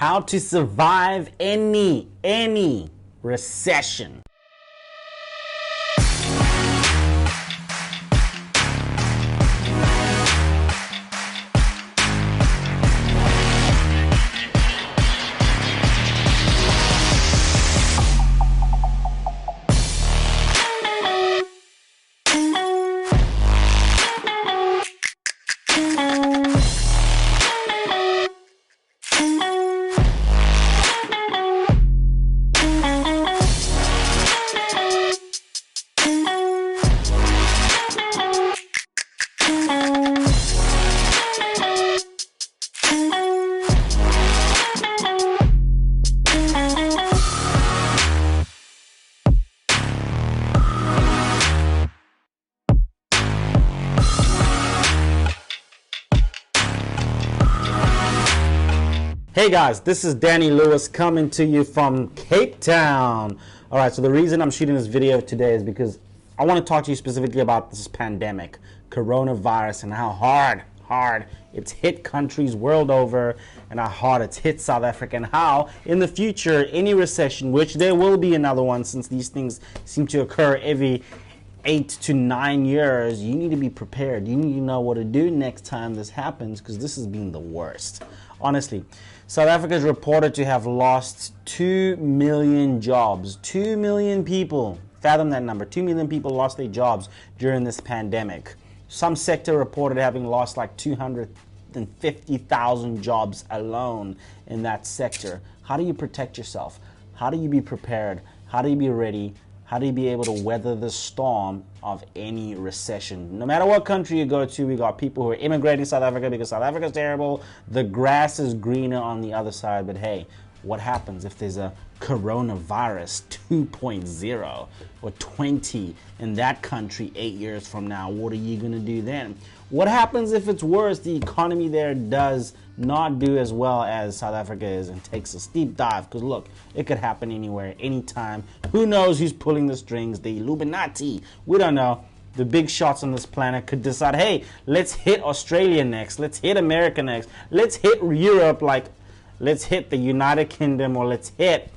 how to survive any recession. Hey guys, this is Danny Lewis coming to you from Cape Town. Alright, so the reason I'm shooting this video today is because I want to talk to you specifically about this pandemic, coronavirus, and how hard it's hit countries world over, and how hard it's hit South Africa, and how in the future, any recession, which there will be another one since these things seem to occur every 8 to 9 years, you need to be prepared. You need to know what to do next time this happens, because this has been the worst. Honestly, South Africa is reported to have lost 2 million jobs. 2 million people, fathom that number, 2 million people lost their jobs during this pandemic. Some sector reported having lost like 250,000 jobs alone in that sector. How do you protect yourself? How do you be prepared? How do you be ready? How do you be able to weather the storm of any recession? No matter what country you go to, we got people who are immigrating to South Africa because South Africa is terrible. The grass is greener on the other side. But hey, what happens if there's a coronavirus 2.0 or 20 in that country 8 years from now? What are you going to do then? What happens if it's worse? The economy there does not do as well as South Africa is and takes a steep dive, because look, it could happen anywhere, anytime. Who knows who's pulling the strings? The Illuminati. We don't know. The big shots on this planet could decide, hey, let's hit Australia next, let's hit America next, let's hit Europe, like let's hit the United Kingdom, or let's hit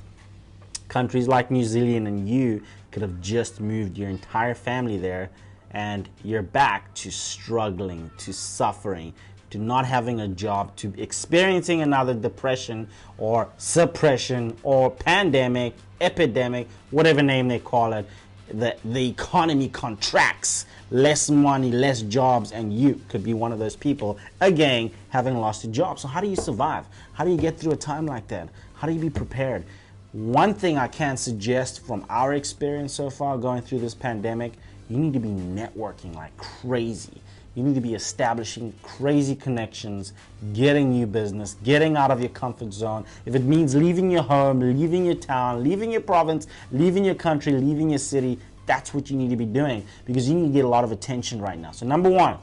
countries like New Zealand, and you could have just moved your entire family there, and you're back to struggling, to suffering, to not having a job, to experiencing another depression or suppression or pandemic, epidemic, whatever name they call it. The economy contracts, less money, less jobs, and you could be one of those people, again, having lost a job. So how do you survive? How do you get through a time like that? How do you be prepared? One thing I can suggest from our experience so far going through this pandemic, you need to be networking like crazy. You need to be establishing crazy connections, getting new business, getting out of your comfort zone. If it means leaving your home, leaving your town, leaving your province, leaving your country, leaving your city, that's what you need to be doing, because you need to get a lot of attention right now. So number one,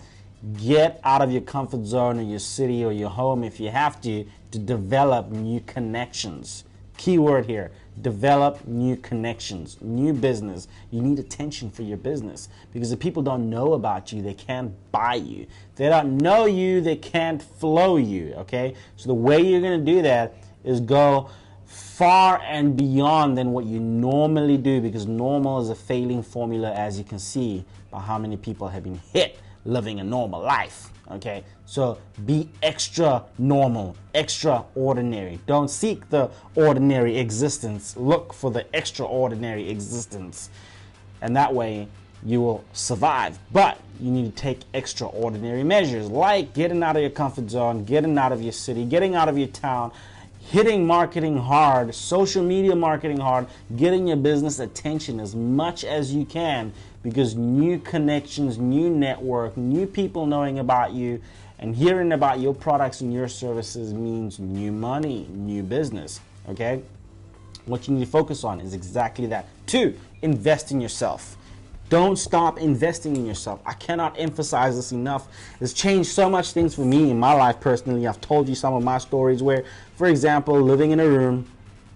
get out of your comfort zone or your city or your home if you have to develop new connections. Key word here, develop new connections, new business. You need attention for your business, because if people don't know about you, they can't buy you. If they don't know you, they can't flow you, okay? So the way you're going to do that is go far and beyond than what you normally do, because normal is a failing formula, as you can see by how many people have been hit living a normal life. Okay, so be extra normal, extraordinary. Don't seek the ordinary existence. Look for the extraordinary existence. And that way you will survive. But you need to take extraordinary measures, like getting out of your comfort zone, getting out of your city, getting out of your town, hitting marketing hard, social media marketing hard, getting your business attention as much as you can, because new connections, new network, new people knowing about you and hearing about your products and your services means new money, new business, okay? What you need to focus on is exactly that. 2, invest in yourself. Don't stop investing in yourself. I cannot emphasize this enough. It's changed so much things for me in my life personally. I've told you some of my stories where, for example, living in a room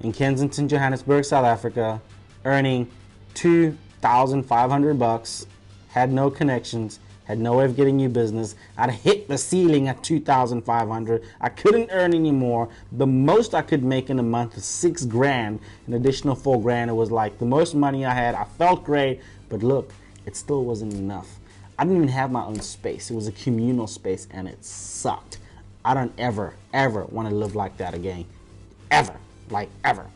in Kensington, Johannesburg, South Africa, earning $2,500, had no connections, had no way of getting new business. I'd hit the ceiling at 2,500. I couldn't earn any more. The most I could make in a month was 6 grand, an additional 4 grand. It was like the most money I had. I felt great, but look, it still wasn't enough. I didn't even have my own space. It was a communal space and it sucked. I don't ever want to live like that again. Ever. Like ever.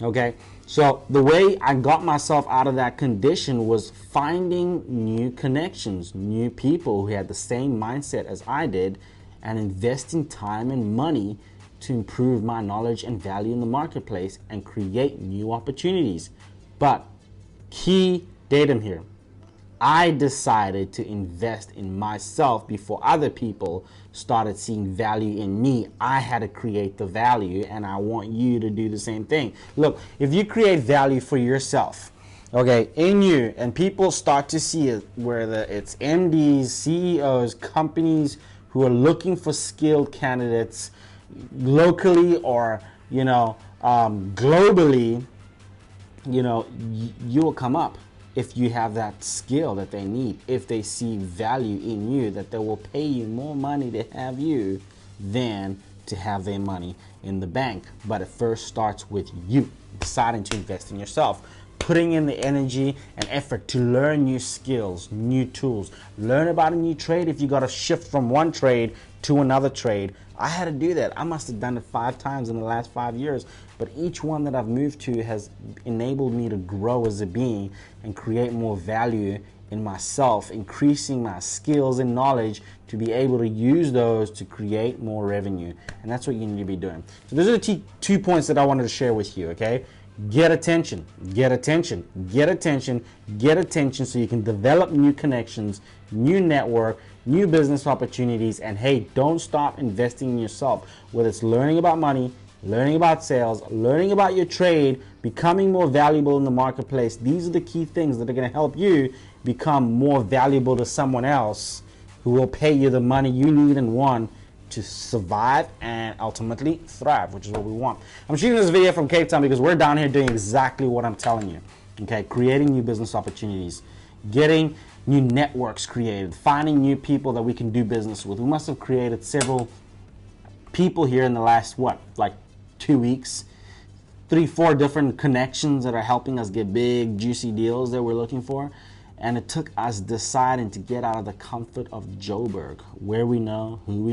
Okay? So the way I got myself out of that condition was finding new connections, new people who had the same mindset as I did, and investing time and money to improve my knowledge and value in the marketplace and create new opportunities. But key datum here. I decided to invest in myself before other people started seeing value in me. I had to create the value, and I want you to do the same thing. Look, if you create value for yourself, okay, in you, and people start to see it, whether it's MDs, CEOs, companies who are looking for skilled candidates locally or, globally, you will come up. If you have that skill that they need, if they see value in you, that they will pay you more money to have you than to have their money in the bank. But it first starts with you deciding to invest in yourself, putting in the energy and effort to learn new skills, new tools, learn about a new trade. If you got to shift from one trade to another trade, I had to do that. I must have done it 5 times in the last 5 years, but each one that I've moved to has enabled me to grow as a being and create more value in myself, increasing my skills and knowledge to be able to use those to create more revenue. And that's what you need to be doing. So those are the 2 points that I wanted to share with you, okay? Get attention, get attention, get attention, get attention so you can develop new connections, new network, new business opportunities, and hey, don't stop investing in yourself, whether it's learning about money, learning about sales, learning about your trade, becoming more valuable in the marketplace. These are the key things that are going to help you become more valuable to someone else who will pay you the money you need and want to survive and ultimately thrive, which is what we want. I'm shooting this video from Cape Town because we're down here doing exactly what I'm telling you. Okay, creating new business opportunities, getting new networks created, finding new people that we can do business with. We must have created several people here in the last, 2 weeks, 3-4 different connections that are helping us get big, juicy deals that we're looking for. And it took us deciding to get out of the comfort of Joburg, where we know, who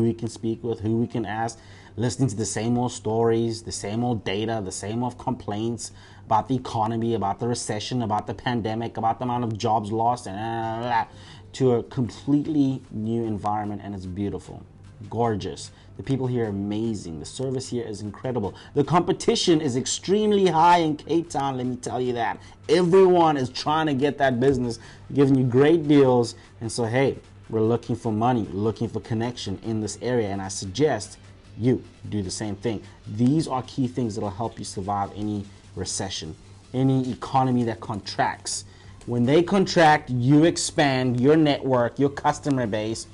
we can speak with, who we can ask, listening to the same old stories, the same old data, the same old complaints about the economy, about the recession, about the pandemic, about the amount of jobs lost, and to a completely new environment. And it's beautiful, gorgeous. The people here are amazing. The service here is incredible. The competition is extremely high in Cape Town, let me tell you that. Everyone is trying to get that business, giving you great deals. And so, hey, we're looking for money, looking for connection in this area. And I suggest you do the same thing. These are key things that will help you survive any recession, any economy that contracts. When they contract, you expand your network, your customer base.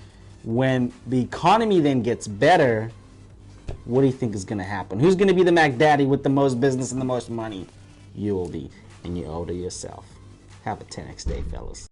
When the economy then gets better, what do you think is going to happen? Who's going to be the Mac Daddy with the most business and the most money? You will be, and you owe to yourself. Have a 10x day, fellas.